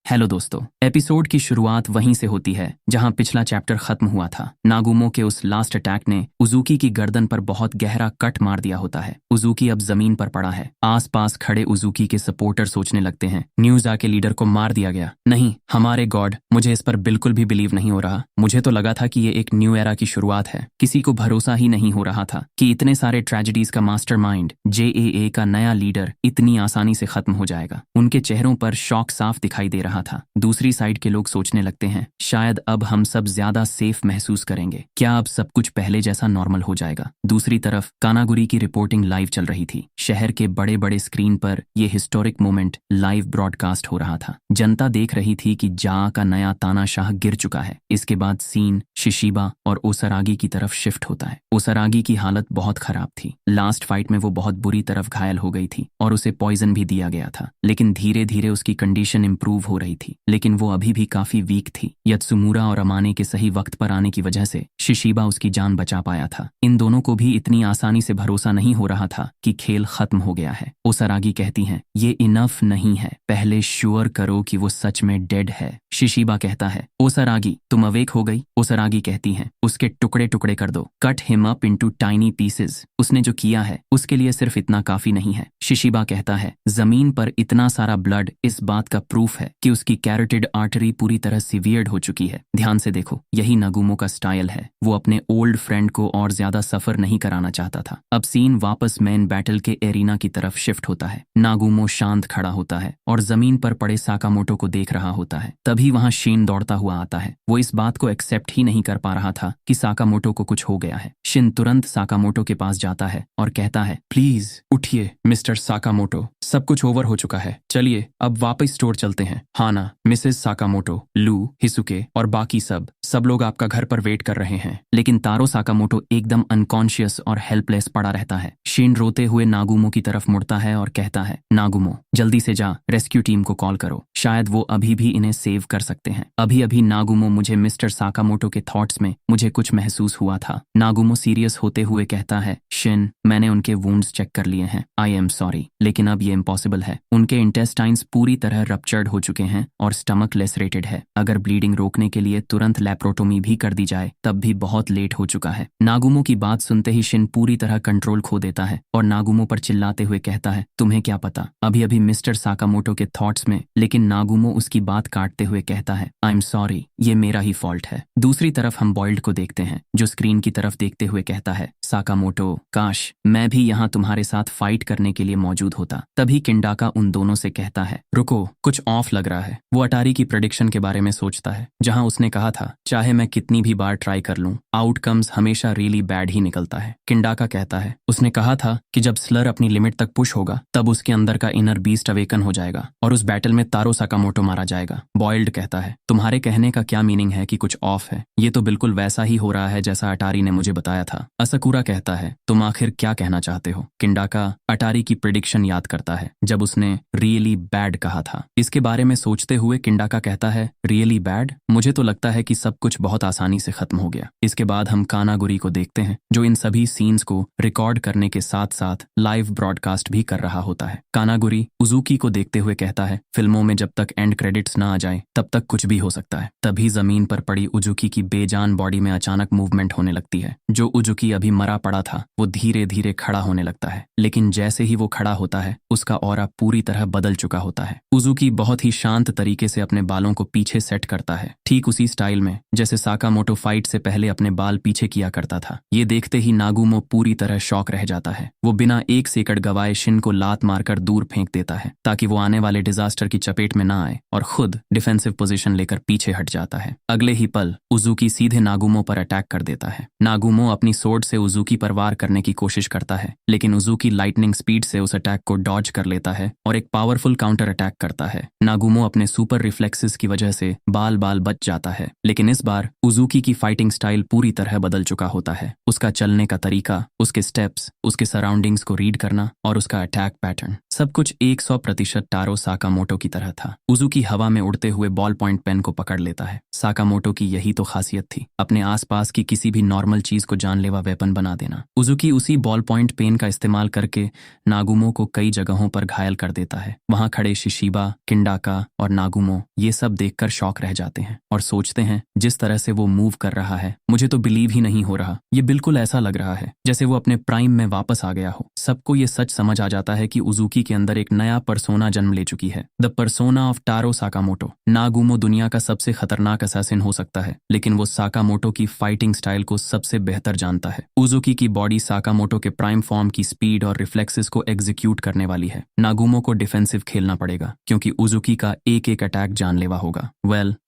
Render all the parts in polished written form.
Hello दोस्तों, episode की शुरुआत वहीं से होती है जहां पिछला चैप्टर खत्म हुआ था। नागुमो के उस लास्ट अटैक ने उजुकी की गर्दन पर बहुत गहरा कट मार दिया होता है। उजुकी अब जमीन पर पड़ा है। आसपास खड़े उजुकी के सपोर्टर सोचने लगते हैं, न्यूज आके लीडर को मार दिया गया। नहीं, हमारे गॉड, मुझे इस पर बिल्कुल भी बिलीव नहीं हो रहा। मुझे तो लगा था कि ये एक न्यू एरा की शुरुआत है। किसी को भरोसा ही नहीं हो रहा था कि इतने सारे ट्रेजेडीज का मास्टरमाइंड जेएए का नया लीडर इतनी आसानी से खत्म हो जाएगा। उनके चेहरों पर शॉक साफ दिखाई दे रहा था। दूसरी साइड के लोग सोचने लगते हैं, शायद अब हम सब ज्यादा सेफ महसूस करेंगे। क्या अब सब कुछ पहले जैसा नॉर्मल हो जाएगा? दूसरी तरफ कानागुरी की रिपोर्टिंग लाइव चल रही थी। शहर के बड़े बड़े स्क्रीन पर यह हिस्टोरिक मोमेंट लाइव ब्रॉडकास्ट हो रहा था। जनता देख रही थी कि जा का नया तानाशाह गिर चुका है। इसके बाद सीन शिशिबा और ओसरागी की तरफ शिफ्ट होता है। ओसरागी की हालत बहुत खराब थी। लास्ट फाइट में वो बहुत बुरी तरफ घायल हो गई थी और उसे पॉइजन भी दिया गया था, लेकिन धीरे धीरे उसकी कंडीशन इंप्रूव हो रही थी। लेकिन वो अभी भी काफी वीक थी। यत्सुमुरा और अमाने के सही वक्त पर आने की वजह से शिशिबा उसकी जान बचा पाया था। इन दोनों को भी इतनी आसानी से भरोसा नहीं हो रहा था कि खेल खत्म हो गया है। ओसरागी कहती हैं, ये इनफ नहीं है, पहले श्योर करो कि वो सच में डेड है। शिशिबा कहता है, ओसरागी तुम अवेक हो गई? ओसरागी कहती हैं, उसके टुकड़े टुकड़े कर दो, cut him up into tiny pieces. उसने जो किया है उसके लिए सिर्फ इतना काफी नहीं है। शिशिबा कहता है, जमीन पर इतना सारा ब्लड इस बात का प्रूफ है कि उसकी कैरोटिड आर्टरी पूरी तरह सीवियर्ड हो चुकी है। ध्यान से देखो, यही नागुमो का स्टाइल है। वो अपने ओल्ड फ्रेंड को और ज्यादा सफर नहीं कराना चाहता था। अब सीन वापस मेन बैटल के एरिना की तरफ शिफ्ट होता है। नागुमो शांत खड़ा होता है और जमीन पर पड़े साकामोटो को देख रहा होता है। तभी वहां शिन दौड़ता हुआ आता है। वो इस बात को एक्सेप्ट ही नहीं कर पा रहा था कि साकामोटो को कुछ हो गया है। शिन तुरंत साकामोटो के पास जाता है और कहता है, प्लीज उठिए मिस्टर साकामोटो, सब कुछ ओवर हो चुका है। चलिए अब वापस स्टोर चलते हैं। हाना, मिसेस साकामोटो, लू, हिसुके और बाकी सब लोग आपका घर पर वेट कर रहे हैं। लेकिन तारो साकामोटो एकदम अनकॉन्शियस और हेल्पलेस पड़ा रहता है। शिन रोते हुए नागुमो की तरफ मुड़ता है और कहता है, नागुमो जल्दी से जा, रेस्क्यू टीम को कॉल करो, शायद वो अभी भी इन्हें सेव कर सकते हैं। अभी अभी नागुमो, मुझे मिस्टर साकामोटो के थॉट्स में मुझे कुछ महसूस हुआ था। नागुमो सीरियस होते हुए कहता है, शिन मैंने उनके वुंड्स चेक कर लिए हैं, आई एम सॉरी, लेकिन अब ये इम्पॉसिबल है। उनके इंटेस्टाइन्स पूरी तरह रप्चर्ड हो चुके हैं और स्टमक लेसरेटेड है। अगर ब्लीडिंग रोकने के लिए तुरंत लैप्रोटोमी भी कर दी जाए तब भी बहुत लेट हो चुका है। नागुमो की बात सुनते ही शिन पूरी तरह कंट्रोल खो देता है और नागुमो पर चिल्लाते हुए कहता है, तुम्हें क्या पता, अभी अभी मिस्टर साकामोटो के थॉट्स में। लेकिन नागुमो उसकी बात काटते हुए कहता है, आई एम सॉरी, ये मेरा ही फॉल्ट है। दूसरी तरफ हम बॉइल्ड को देखते हैं, जो स्क्रीन की तरफ देखते हुए कहता है, साकामोटो काश मैं भी यहाँ तुम्हारे साथ फाइट करने के लिए मौजूद होता। तभी किंडाका उन दोनों से कहता है, रुको, कुछ ऑफ लग रहा है। वो अटारी की प्रेडिक्शन के बारे में सोचता है, जहां उसने कहा था, चाहे मैं कितनी भी बार ट्राई कर लूं, आउटकम्स हमेशा रियली बैड ही निकलता है। किंडाका कहता है, उसने कहा था कि जब स्लर अपनी लिमिट तक पुश होगा तब उसके अंदर का इनर बीस्ट अवेकन हो जाएगा और उस बैटल में तारो साकामोटो मारा जाएगा। बॉइल्ड कहता है, तुम्हारे कहने का क्या मीनिंग है कि कुछ ऑफ है? ये तो बिल्कुल वैसा ही हो रहा है जैसा अटारी ने मुझे बताया था। असकुरा कहता है, तुम आखिर क्या कहना चाहते हो? किंडाका अटारी की प्रेडिक्शन याद करता है जब उसने रियली बैड कहा था। इसके बारे में सोचते हुए किंडाका कहता है, रियली बैड? मुझे तो लगता है कि सब कुछ बहुत आसानी से खत्म हो गया। इसके बाद हम कानागुरी को देखते हैं, जो इन सभी सीन्स को रिकॉर्ड करने के साथ साथ लाइव ब्रॉडकास्ट भी कर रहा होता है। कानागुरी उजुकी को देखते हुए कहता है, फिल्मों में जब तक एंड क्रेडिट्स ना आ जाए तब तक कुछ भी हो सकता है। तभी जमीन पर पड़ी उजुकी की बेजान बॉडी में अचानक मूवमेंट होने लगती है। जो उजुकी अभी मरा पड़ा था वो धीरे धीरे खड़ा होने लगता है, लेकिन जैसे ही वो खड़ा होता है उसका ऑरा पूरी तरह बदल चुका होता है। उजुकी बहुत ही शांत तरीके से अपने बालों को पीछे सेट करता है, ठीक उसी स्टाइल में जैसे साकामोटो फाइट से पहले अपने बाल पीछे किया करता था। ये देखते ही नागुमो पूरी तरह शॉक रह जाता है। वो बिना एक सेकंड गवाए शिन को लात मारकर दूर फेंक देता है ताकि वो आने वाले डिजास्टर की चपेट में ना आए और खुद डिफेंसिव पोजीशन लेकर पीछे हट जाता है। अगले ही पल उजुकी सीधे नागुमो पर अटैक कर देता है। नागुमो अपनी सोर्ड से उजुकी पर वार करने की कोशिश करता है, लेकिन उजुकी लाइटनिंग स्पीड से उस अटैक को डॉज कर लेता है और एक पावरफुल काउंटर अटैक करता है। नागुमो अपने सुपर रिफ्लेक्सेस की वजह से बाल बच जाता है, लेकिन इस बार उजुकी की फाइटिंग स्टाइल पूरी तरह बदल चुका होता है। उसका चलने का तरीका, उसके स्टेप्स, उसके सराउंडिंग्स को रीड करना और उसका अटैक पैटर्न सब कुछ 100% टारो साकामोटो की तरह था। उजुकी हवा में उड़ते हुए बॉल पॉइंट पेन को पकड़ लेता है। साकामोटो की यही तो खासियत थी, अपने आसपास की किसी भी नॉर्मल चीज को जानलेवा वेपन बना देना। उजुकी उसी बॉल पॉइंट पेन का इस्तेमाल करके नागुमो को कई जगहों पर घायल कर देता है। वहां खड़े शिशिबा, किंडाका और नागुमो ये सब देखकर शॉक रह जाते हैं और सोचते हैं जिस तरह से वो मूव कर रहा है, मुझे तो बिलीव ही नहीं हो रहा। ये बिल्कुल ऐसा लग रहा है जैसे वो अपने प्राइम में वापस आ गया हो। सबको ये सच समझ आ जाता है कि उजुकी के अंदर एक नया पर्सोना जन्म ले चुकी है, the persona of Taro Sakamoto. Nagumo दुनिया का सबसे खतरनाक असैसिन हो सकता है, लेकिन वो साकामोटो की फाइटिंग स्टाइल को सबसे बेहतर जानता है। उजुकी की बॉडी साकामोटो के प्राइम फॉर्म की स्पीड और रिफ्लेक्सेस को एग्जीक्यूट करने वाली है। नागुमो को डिफेंसिव खेलना पड़ेगा क्योंकि उजुकी का एक एक अटैक जानलेवा होगा।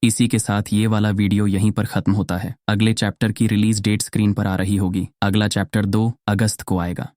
इसी के साथ ये वाला वीडियो यहीं पर खत्म होता है। अगले चैप्टर की रिलीज डेट स्क्रीन पर आ रही होगी। अगला चैप्टर 2 अगस्त को आएगा।